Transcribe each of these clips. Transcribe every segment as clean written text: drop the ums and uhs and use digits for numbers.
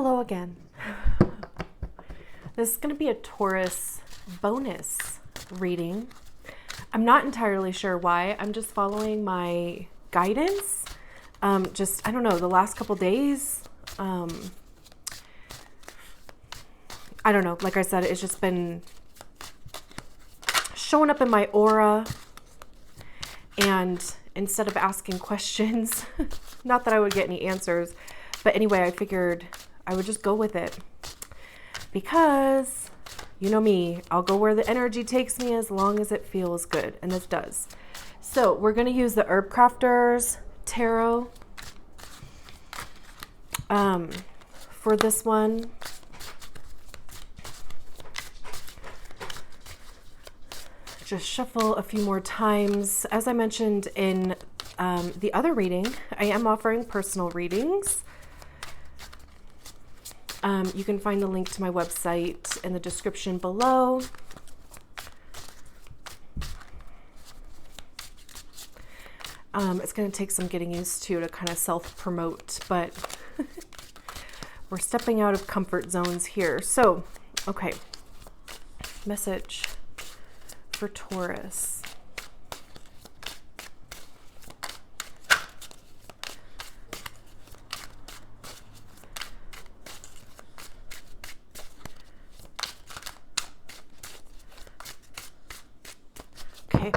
Hello again. This is going to be a Taurus bonus reading. I'm not entirely sure why. I'm just following my guidance. I don't know, the last couple days, I don't know. Like I said, it's just been showing up in my aura. And instead of asking questions, not that I would get any answers, but anyway, I figured I would just go with it because you know me, I'll go where the energy takes me as long as it feels good. And this does. So we're going to use the Herb Crafters Tarot for this one. Just shuffle a few more times. As I mentioned in the other reading, I am offering personal readings. You can find the link to my website in the description below. It's going to take some getting used to kind of self-promote, but we're stepping out of comfort zones here. So, okay, message for Taurus. Okay,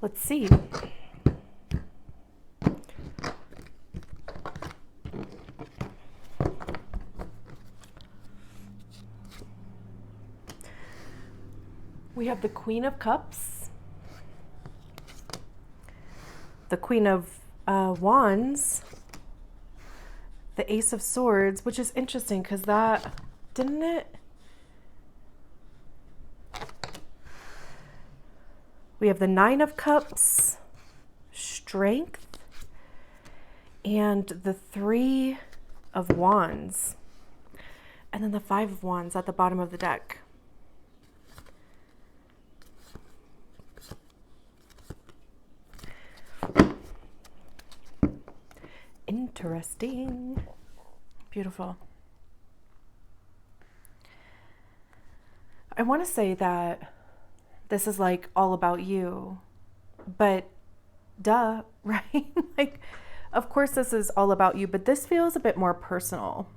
let's see. We have the Queen of Cups, the Queen of Wands, the Ace of Swords, which is interesting because that, didn't it? We have the Nine of Cups, Strength, and the Three of Wands, and then the Five of Wands at the bottom of the deck. Interesting. Beautiful. I want to say that this is like all about you, but duh, right? Like, of course this is all about you, but this feels a bit more personal.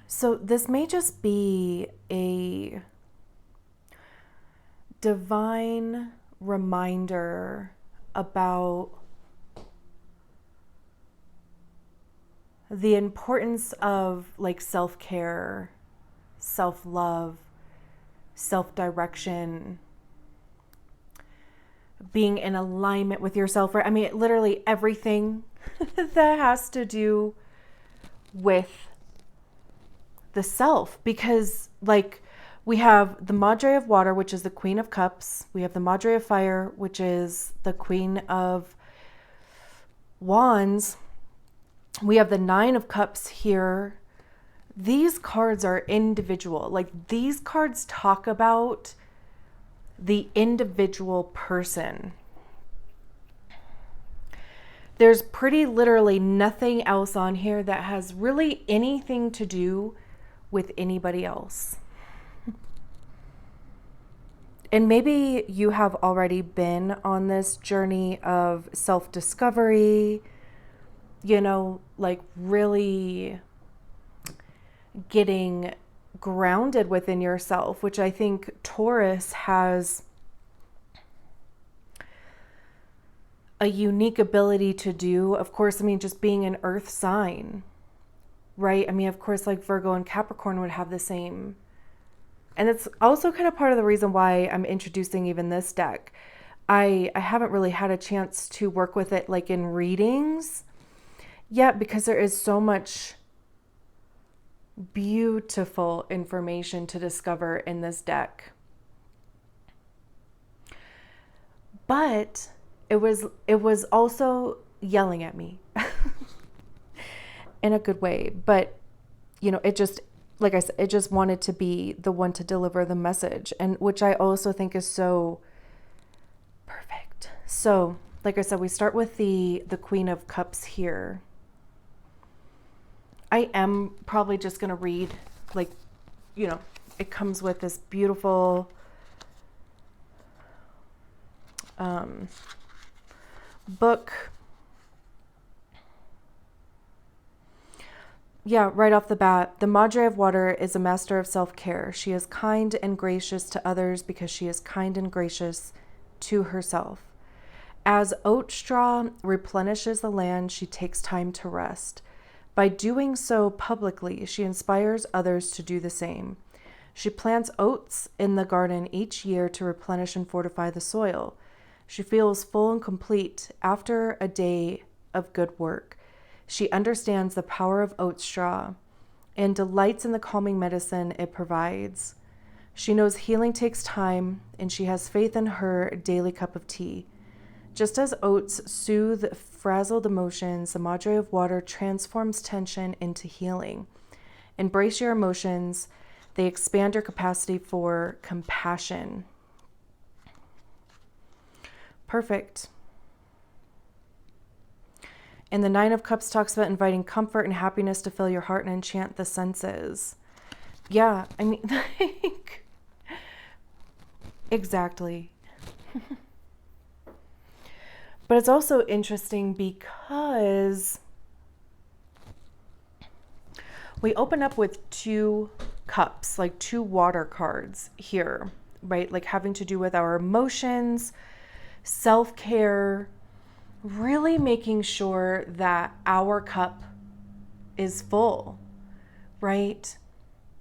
So this may just be a divine reminder about the importance of like self-care, self-love, self-direction, being in alignment with yourself. Right? I mean, literally everything that has to do with the self, because like we have the Madre of Water, which is the Queen of Cups. We have the Madre of Fire, which is the Queen of Wands. We have the Nine of Cups here. These cards are individual. Like these cards talk about the individual person. There's pretty literally nothing else on here that has really anything to do with anybody else. And maybe you have already been on this journey of self-discovery, you know, like really getting grounded within yourself, which I think Taurus has a unique ability to do. Of course, I mean, just being an earth sign, right? I mean, of course, like Virgo and Capricorn would have the same. And it's also kind of part of the reason why I'm introducing even this deck. I haven't really had a chance to work with it like in readings yet because there is so much beautiful information to discover in this deck. But it was also yelling at me in a good way. But, you know, it just, like I said, it just wanted to be the one to deliver the message, and which I also think is so perfect. So, like I said, we start with the Queen of Cups here. I am probably just going to read, like, you know, it comes with this beautiful book. Yeah, right off the bat, the Madre of Water is a master of self-care. She is kind and gracious to others because she is kind and gracious to herself. As oat straw replenishes the land, she takes time to rest. By doing so publicly, she inspires others to do the same. She plants oats in the garden each year to replenish and fortify the soil. She feels full and complete after a day of good work. She understands the power of oat straw and delights in the calming medicine it provides. She knows healing takes time, and she has faith in her daily cup of tea. Just as oats soothe frazzled emotions, the Madre of Water transforms tension into healing. Embrace your emotions. They expand your capacity for compassion. Perfect. And the Nine of Cups talks about inviting comfort and happiness to fill your heart and enchant the senses. Yeah, I mean, like, exactly. But it's also interesting because we open up with 2 cups, like 2 water cards here, right? Like having to do with our emotions, self-care, really making sure that our cup is full, right?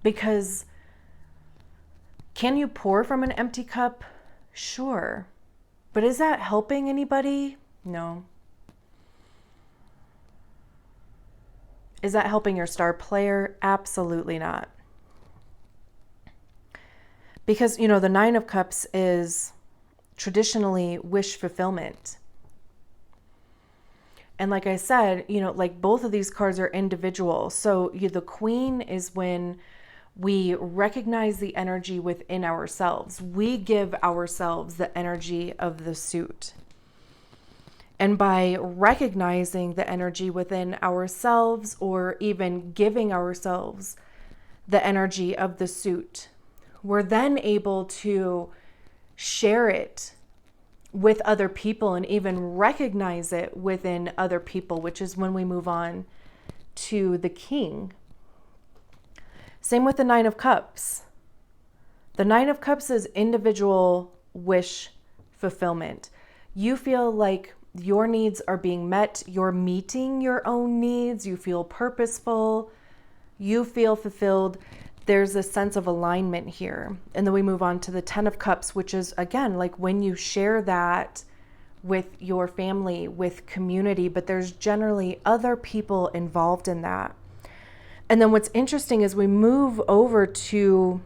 Because can you pour from an empty cup? Sure. But is that helping anybody? No. Is that helping your star player? Absolutely not. Because, you know, the Nine of Cups is traditionally wish fulfillment. And like I said, you know, like both of these cards are individual. So the Queen is when we recognize the energy within ourselves. We give ourselves the energy of the suit. And by recognizing the energy within ourselves, or even giving ourselves the energy of the suit, we're then able to share it with other people and even recognize it within other people, which is when we move on to the King. Same with the Nine of Cups. The Nine of Cups is individual wish fulfillment. You feel like your needs are being met. You're meeting your own needs. You feel purposeful. You feel fulfilled. There's a sense of alignment here. And then we move on to the Ten of Cups, which is, again, like when you share that with your family, with community, but there's generally other people involved in that. And then what's interesting is we move over to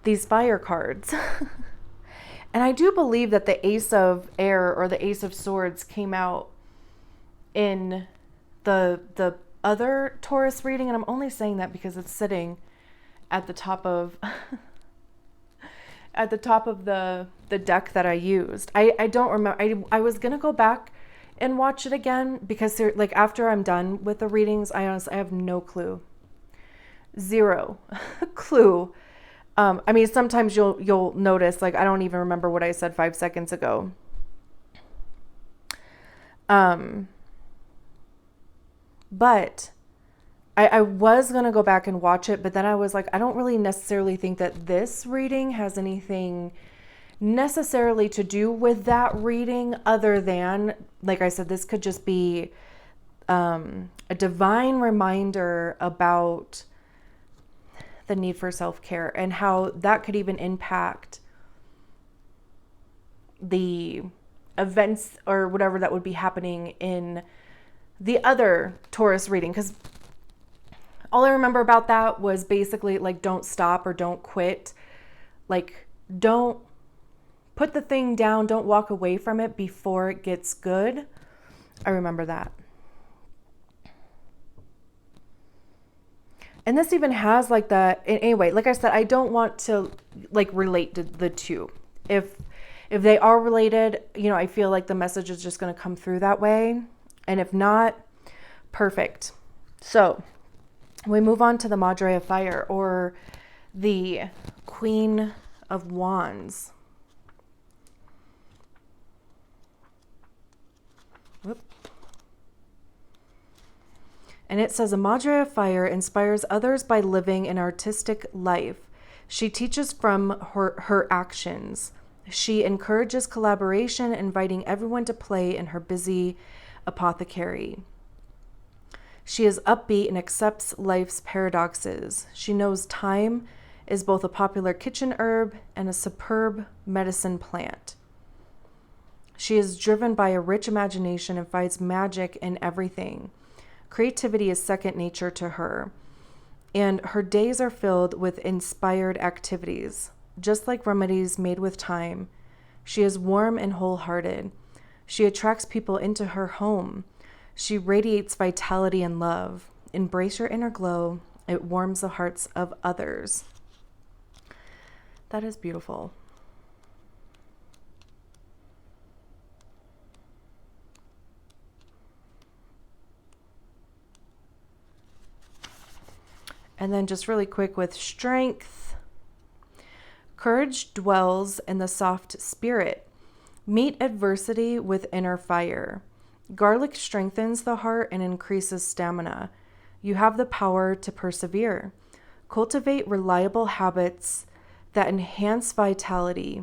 these fire cards. And I do believe that the Ace of Air or the Ace of Swords came out in the other Taurus reading. And I'm only saying that because it's sitting at the top of the deck that I used. I don't remember. I was going to go back and watch it again because like after I'm done with the readings, I have no clue. Zero clue. I mean, sometimes you'll notice, like, I don't even remember what I said 5 seconds ago. But I was going to go back and watch it, but then I was like, I don't really necessarily think that this reading has anything necessarily to do with that reading, other than, like I said, this could just be a divine reminder about the need for self-care and how that could even impact the events or whatever that would be happening in the other Taurus reading. Because all I remember about that was basically like, don't stop or don't quit. Like, don't put the thing down. Don't walk away from it before it gets good. I remember that. And this even has like anyway, like I said, I don't want to like relate to the two. If they are related, you know, I feel like the message is just going to come through that way. And if not, perfect. So we move on to the Madre of Fire, or the Queen of Wands. Whoop. And it says, a Madre of Fire inspires others by living an artistic life. She teaches from her actions. She encourages collaboration, inviting everyone to play in her busy apothecary. She is upbeat and accepts life's paradoxes. She knows time is both a popular kitchen herb and a superb medicine plant. She is driven by a rich imagination and finds magic in everything. Creativity is second nature to her, and her days are filled with inspired activities. Just like remedies made with time, she is warm and wholehearted. She attracts people into her home. She radiates vitality and love. Embrace your inner glow. It warms the hearts of others. That is beautiful. And then just really quick with strength. Courage dwells in the soft spirit. Meet adversity with inner fire. Garlic strengthens the heart and increases stamina. You have the power to persevere. Cultivate reliable habits that enhance vitality.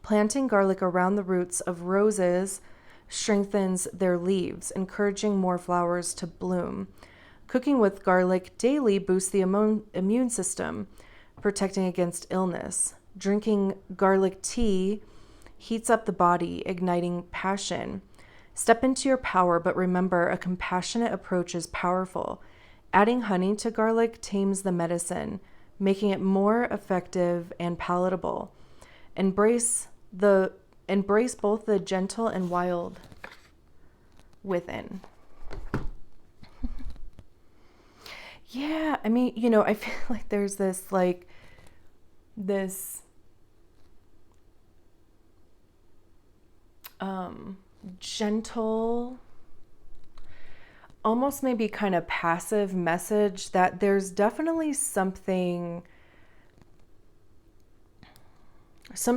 Planting garlic around the roots of roses strengthens their leaves, encouraging more flowers to bloom. Cooking with garlic daily boosts the immune system, protecting against illness. Drinking garlic tea heats up the body, igniting passion. Step into your power, but remember, a compassionate approach is powerful. Adding honey to garlic tames the medicine, making it more effective and palatable. Embrace both the gentle and wild within. Yeah, I mean, I feel like there's this gentle, almost maybe kind of passive message that there's definitely some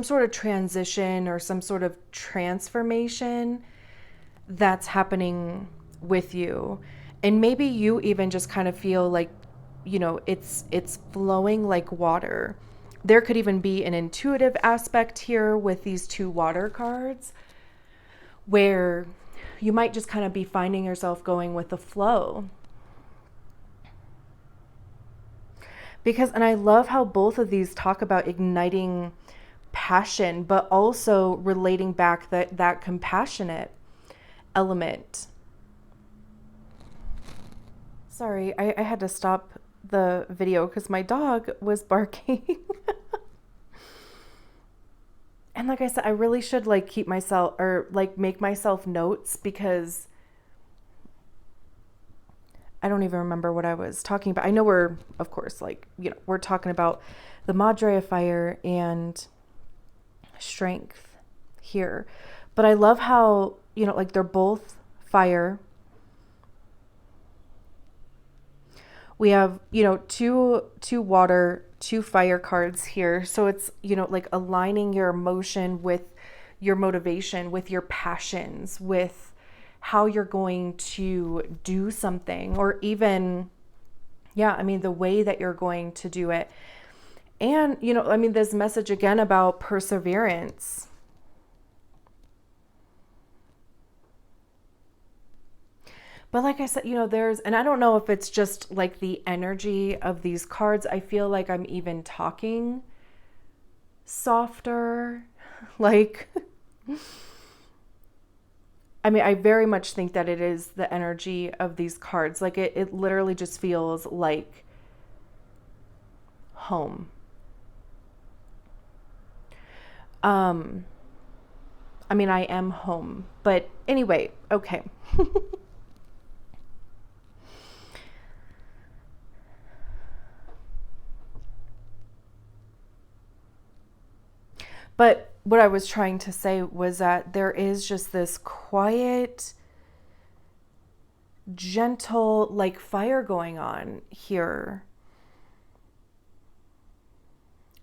sort of transition or some sort of transformation that's happening with you. And maybe you even just kind of feel like, it's flowing like water. There could even be an intuitive aspect here with these two water cards, where you might just kind of be finding yourself going with the flow. And I love how both of these talk about igniting passion, but also relating back that compassionate element. Sorry, I had to stop the video because my dog was barking. And like I said, I really should keep myself or make myself notes, because I don't even remember what I was talking about. I know we're, of course, we're talking about the Madre of Fire and strength here. But I love how, they're both fire. We have, two water, two fire cards here. So it's, aligning your emotion with your motivation, with your passions, with how you're going to do something, or even, the way that you're going to do it. And, this message again about perseverance. But like I said, and I don't know if it's just the energy of these cards. I feel like I'm even talking softer. I very much think that it is the energy of these cards. It literally just feels like home. I am home. But anyway, okay. But what I was trying to say was that there is just this quiet gentle, like fire going on here,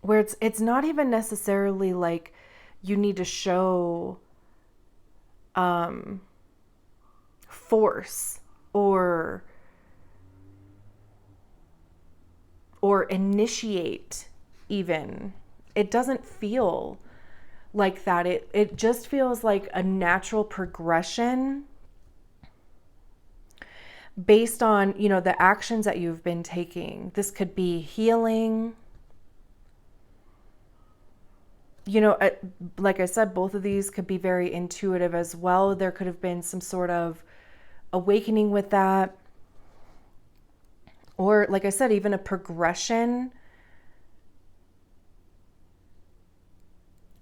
where it's not even necessarily like you need to show force or initiate even. It doesn't feel like that. It just feels like a natural progression based on, the actions that you've been taking. This could be healing. Like I said, both of these could be very intuitive as well. There could have been some sort of awakening with that. Or, like I said, even a progression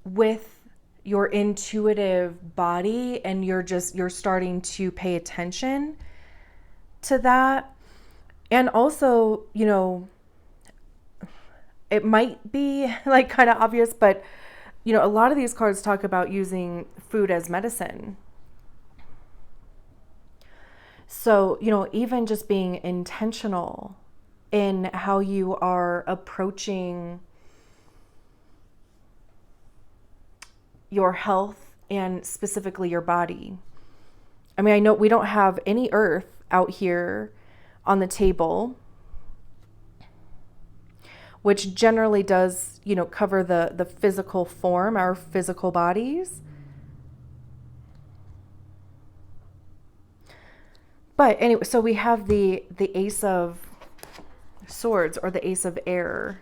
with your intuitive body, and you're starting to pay attention to that. And also, it might be like kind of obvious, but a lot of these cards talk about using food as medicine. So, even just being intentional in how you are approaching your health and specifically your body. I mean, I know we don't have any earth out here on the table, which generally does, cover the physical form, our physical bodies. But anyway, so we have the Ace of Swords, or the Ace of Air.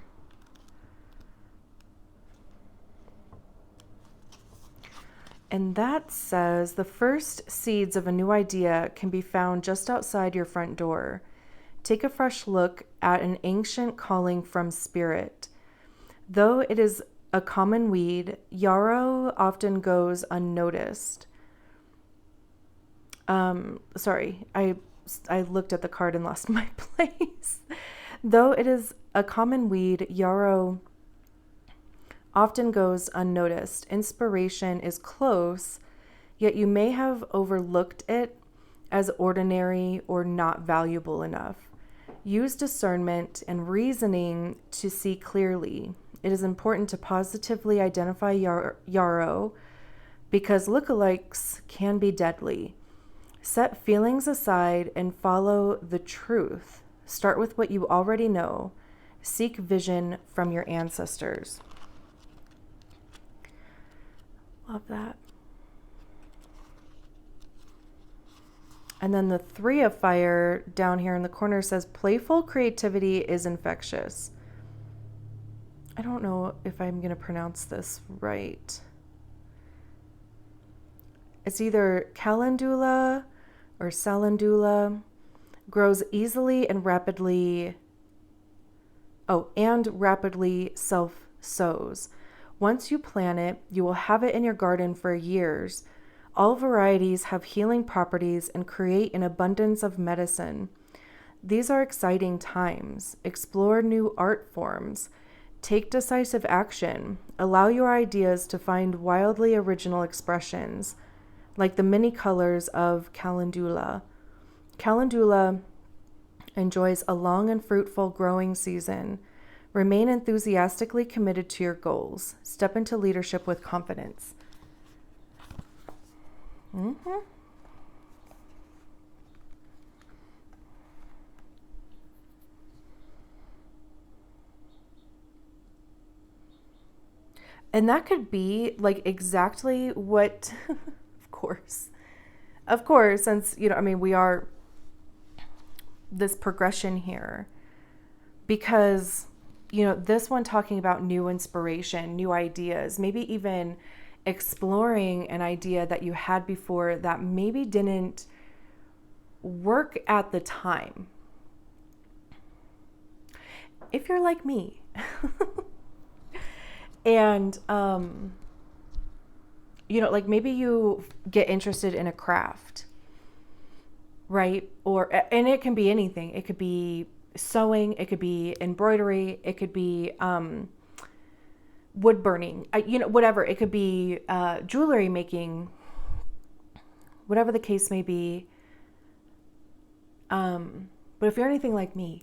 And that says the first seeds of a new idea can be found just outside your front door. Take a fresh look at an ancient calling from spirit. Though it is a common weed, yarrow often goes unnoticed. Sorry, I looked at the card and lost my place. Though it is a common weed, yarrow often goes unnoticed. Inspiration is close, yet you may have overlooked it as ordinary or not valuable enough. Use discernment and reasoning to see clearly. It is important to positively identify yarrow because lookalikes can be deadly. Set feelings aside and follow the truth. Start with what you already know. Seek vision from your ancestors. Love that. And then the Three of Fire down here in the corner says, playful creativity is infectious. I don't know if I'm going to pronounce this right. It's either calendula or salendula. Grows easily and rapidly. And rapidly self-sows. Once you plant it, you will have it in your garden for years. All varieties have healing properties and create an abundance of medicine. These are exciting times. Explore new art forms. Take decisive action. Allow your ideas to find wildly original expressions, like the many colors of calendula. Calendula enjoys a long and fruitful growing season. Remain enthusiastically committed to your goals. Step into leadership with confidence. And that could be like exactly what, of course, since, we are this progression here, because, this one talking about new inspiration, new ideas, maybe even exploring an idea that you had before that maybe didn't work at the time. If you're like me. And, like maybe you get interested in a craft, right? And it can be anything. It could be sewing, it could be embroidery, it could be wood burning, whatever. It could be jewelry making, whatever the case may be. But if you're anything like me,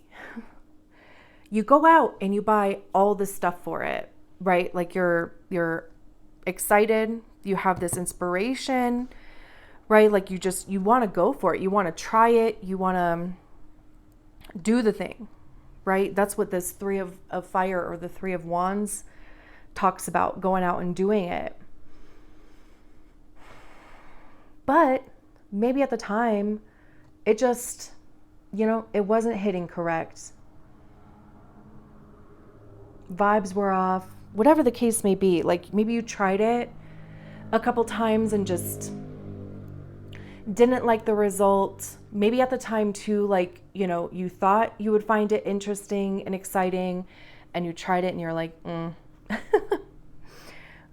you go out and you buy all this stuff for it, right? Like you're excited, you have this inspiration, right? Like you want to go for it. You want to try it. You want to do the thing, right? That's what this 3 of fire or the 3 of wands talks about, going out and doing it. But maybe at the time, it just, it wasn't hitting correct. Vibes were off, whatever the case may be. Like maybe you tried it a couple times and just didn't like the result. Maybe at the time too, like, you thought you would find it interesting and exciting and you tried it and you're like,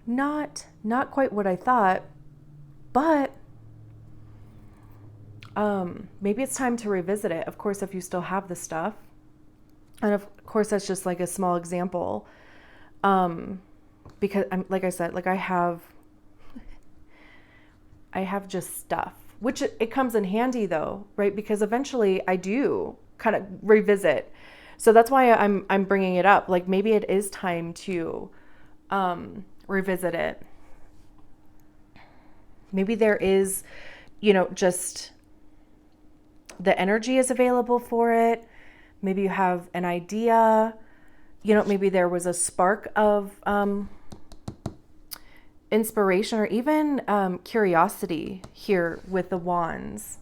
not quite what I thought, but maybe it's time to revisit it. Of course, if you still have the stuff. And of course, that's just like a small example. Because like I said, like I have just stuff, which it comes in handy though, right? Because eventually I do kind of revisit. So that's why I'm bringing it up. Like maybe it is time to revisit it. Maybe there is, just the energy is available for it. Maybe you have an idea, maybe there was a spark of inspiration or even curiosity here with the wands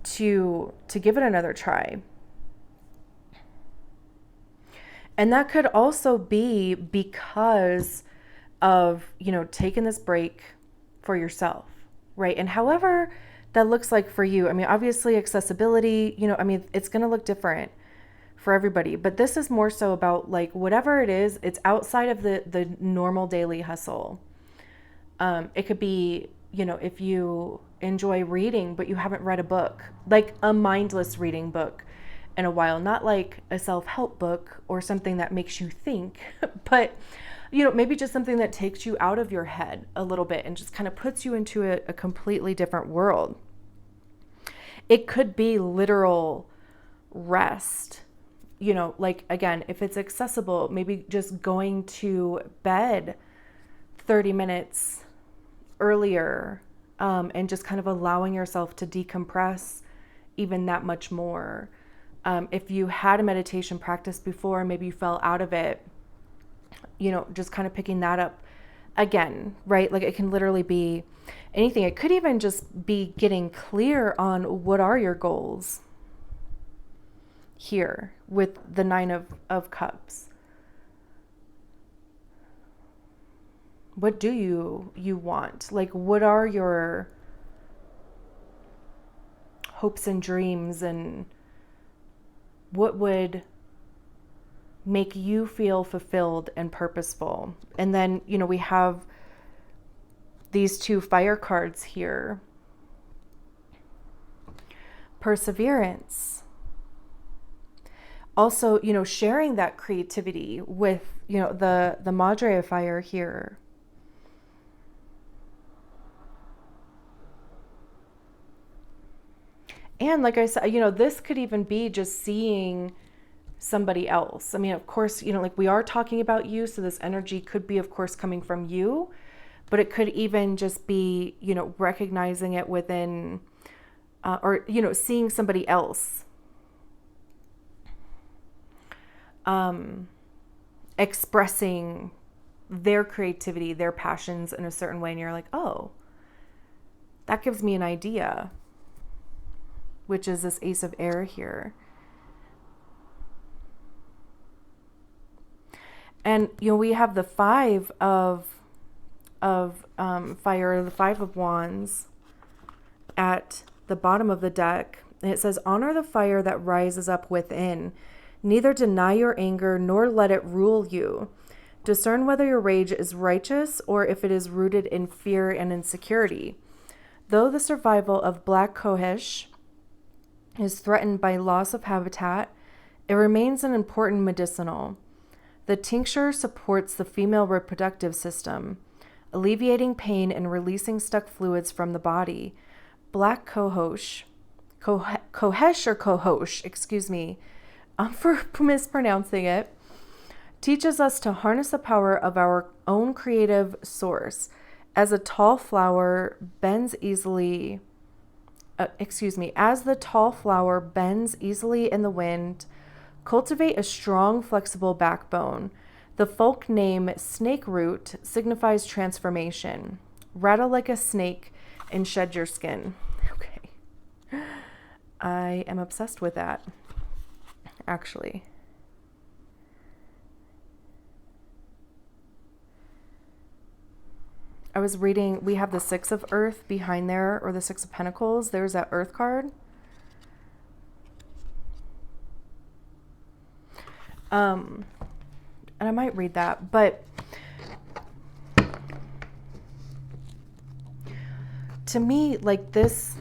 to give it another try. And that could also be because of, taking this break for yourself, right? And however that looks like for you. I mean, obviously accessibility, it's going to look different for everybody, but this is more so about like whatever it is, it's outside of the normal daily hustle. It could be, if you enjoy reading, but you haven't read a book, like a mindless reading book in a while, not like a self-help book or something that makes you think, but maybe just something that takes you out of your head a little bit and just kind of puts you into a completely different world. It could be literal rest, like again, if it's accessible, maybe just going to bed 30 minutes earlier, and just kind of allowing yourself to decompress even that much more. If you had a meditation practice before, maybe you fell out of it, just kind of picking that up again, right? Like it can literally be anything. It could even just be getting clear on what are your goals here with the 9 of Cups. What do you want? Like, what are your hopes and dreams, and what would make you feel fulfilled and purposeful? And then, we have these 2 fire cards here. Perseverance. Also, sharing that creativity with, the Madre of Fire here. And like I said, this could even be just seeing somebody else. I mean, of course, like we are talking about you, so this energy could be, of course, coming from you, but it could even just be, recognizing it within, or, seeing somebody else, expressing their creativity, their passions in a certain way. And you're like, oh, that gives me an idea, which is this Ace of Air here. And, we have the 5 of fire, the 5 of wands at the bottom of the deck. And it says, honor the fire that rises up within. Neither deny your anger, nor let it rule you. Discern whether your rage is righteous or if it is rooted in fear and insecurity. Though the survival of black cohosh is threatened by loss of habitat, it remains an important medicinal. The tincture supports the female reproductive system, alleviating pain and releasing stuck fluids from the body. Black cohosh Kohesh or Kohosh, excuse me, for mispronouncing it, teaches us to harness the power of our own creative source. As a tall flower bends easily, as the tall flower bends easily in the wind, cultivate a strong, flexible backbone. The folk name snake root signifies transformation. Rattle like a snake and shed your skin. Okay. I am obsessed with that, actually. I was reading, we have the Six of Earth behind there, or the Six of Pentacles. There's that Earth card. And I might read that, but to me, like this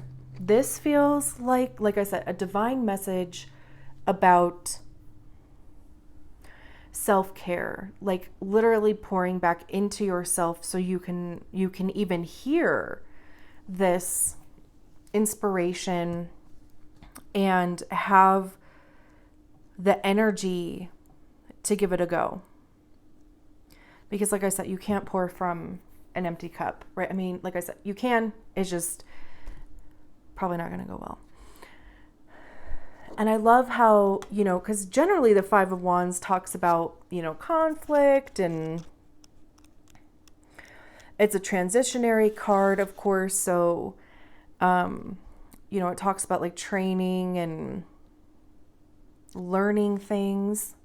feels like I said, a divine message about self-care, like literally pouring back into yourself so you can even hear this inspiration and have the energy to give it a go. Because like I said, you can't pour from an empty cup, right? I mean, like I said, you can, it's just probably not going to go well. And I love how, because generally the Five of Wands talks about, conflict, and it's a transitionary card, of course. So, it talks about like training and learning things.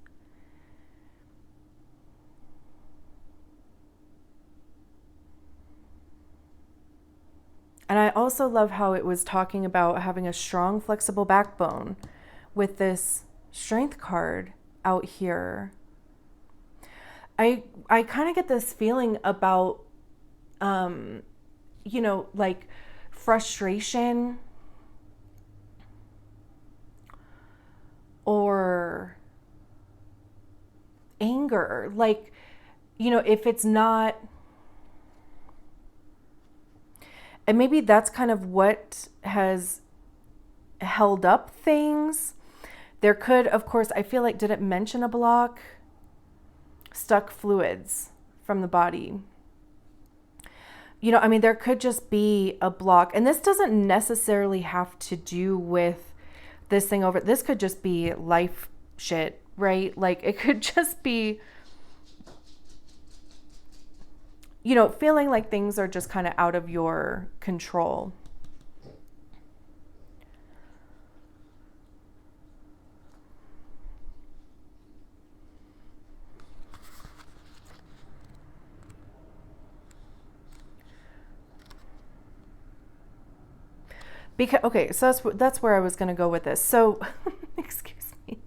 And I also love how it was talking about having a strong, flexible backbone with this strength card out here. I kind of get this feeling about, like frustration or anger. Like, if it's not, and maybe that's kind of what has held up things. There could, of course, I feel like, did it mention a block? Stuck fluids from the body. There could just be a block. And this doesn't necessarily have to do with this thing over. This could just be life shit, right? Like it could just be, feeling like things are just kind of out of your control. Because, okay, so that's where I was going to go with this. So, excuse me.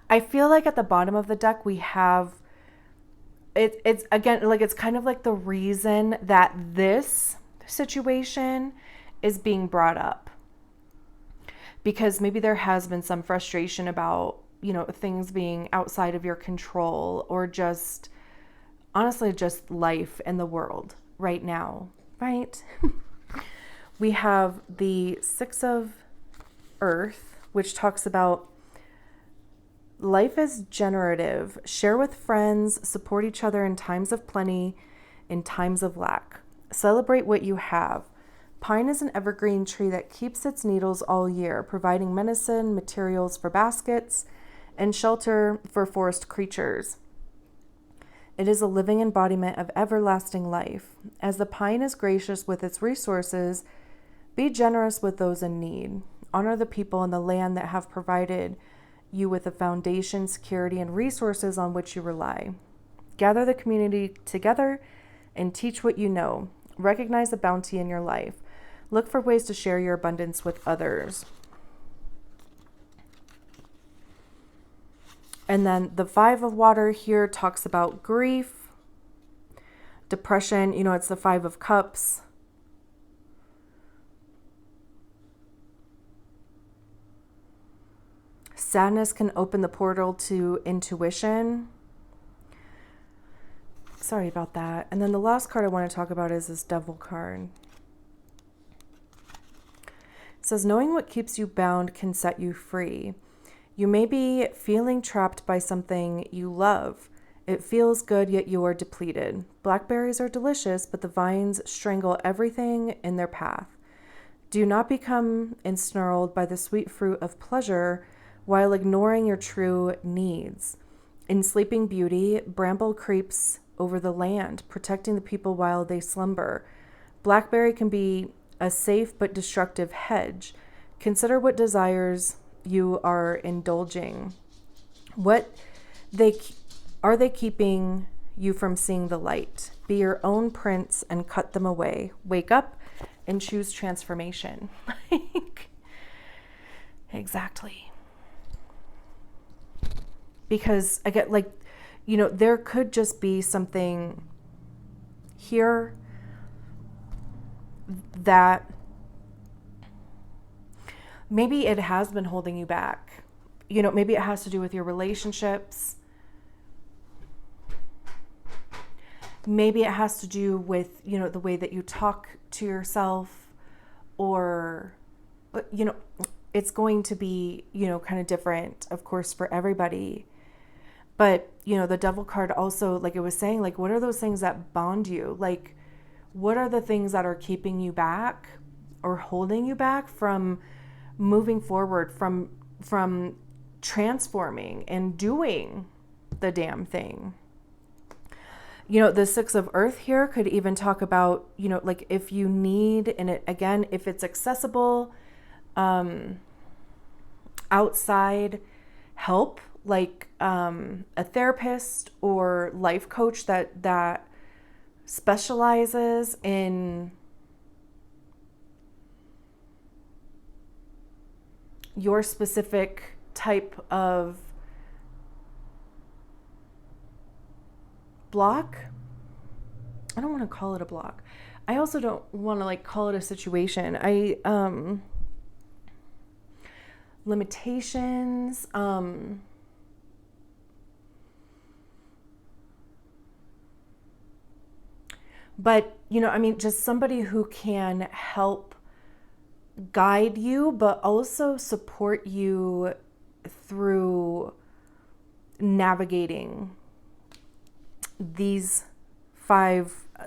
I feel like at the bottom of the deck we have, it's again, like it's kind of like the reason that this situation is being brought up. Because maybe there has been some frustration about, things being outside of your control, or just, honestly, just life in the world right now, right? We have the Six of Earth, which talks about life is generative. Share with friends, support each other in times of plenty, in times of lack. Celebrate what you have. Pine is an evergreen tree that keeps its needles all year, providing medicine, materials for baskets, and shelter for forest creatures. It is a living embodiment of everlasting life. As the pine is gracious with its resources, be generous with those in need. Honor the people and the land that have provided you with a foundation, security, and resources on which you rely. Gather the community together and teach what you know. Recognize the bounty in your life. Look for ways to share your abundance with others. And then the Five of Water here talks about grief, depression. It's the Five of Cups. Sadness can open the portal to intuition. Sorry about that. And then the last card I want to talk about is this Devil card. says, knowing what keeps you bound can set you free. You may be feeling trapped by something you love. It feels good, yet you are depleted. Blackberries are delicious, but the vines strangle everything in their path. Do not become ensnarled by the sweet fruit of pleasure while ignoring your true needs. In Sleeping Beauty, bramble creeps over the land, protecting the people while they slumber. Blackberry can be a safe but destructive hedge. Consider what desires you are indulging. Are they keeping you from seeing the light? Be your own prince and cut them away. Wake up and choose transformation. Exactly. Because I get there could just be something here that maybe it has been holding you back. Maybe it has to do with your relationships. Maybe it has to do with, the way that you talk to yourself, or, it's going to be, kind of different, of course, for everybody. But, the Devil card also, like it was saying, what are those things that bond you? What are the things that are keeping you back or holding you back from moving forward, from transforming and doing the damn thing? The Six of Earth here could even talk about, if you need, and it, again, if it's accessible, outside help, a therapist or life coach that specializes in your specific type of block. I don't want to call it a block. I also don't want to call it a situation. Limitations, but just somebody who can help guide you, but also support you through navigating these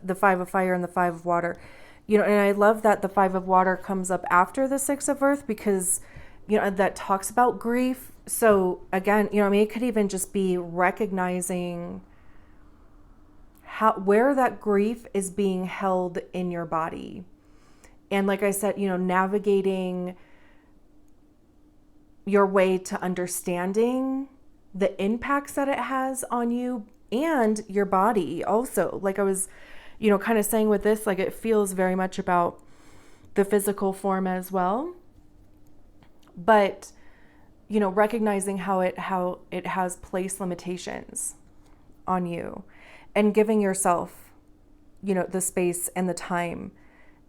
the 5 of fire and the 5 of water. And I love that the 5 of water comes up after the 6 of earth, because that talks about grief. So again, it could even just be recognizing where that grief is being held in your body. And like I said, navigating your way to understanding the impacts that it has on you and your body also. Like I was, kind of saying with this, it feels very much about the physical form as well. But, recognizing how it has place limitations on you, and giving yourself, the space and the time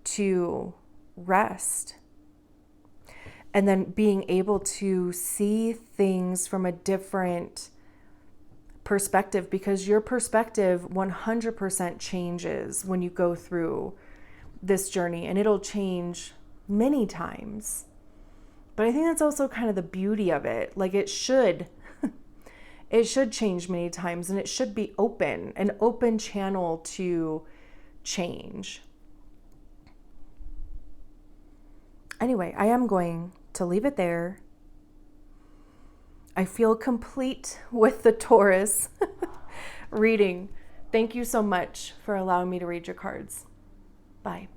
to rest. And then being able to see things from a different perspective, because your perspective 100% changes when you go through this journey, and it'll change many times. But I think that's also kind of the beauty of it. It should change many times, and it should be an open channel to change. Anyway, I am going to leave it there. I feel complete with the Taurus reading. Thank you so much for allowing me to read your cards. Bye.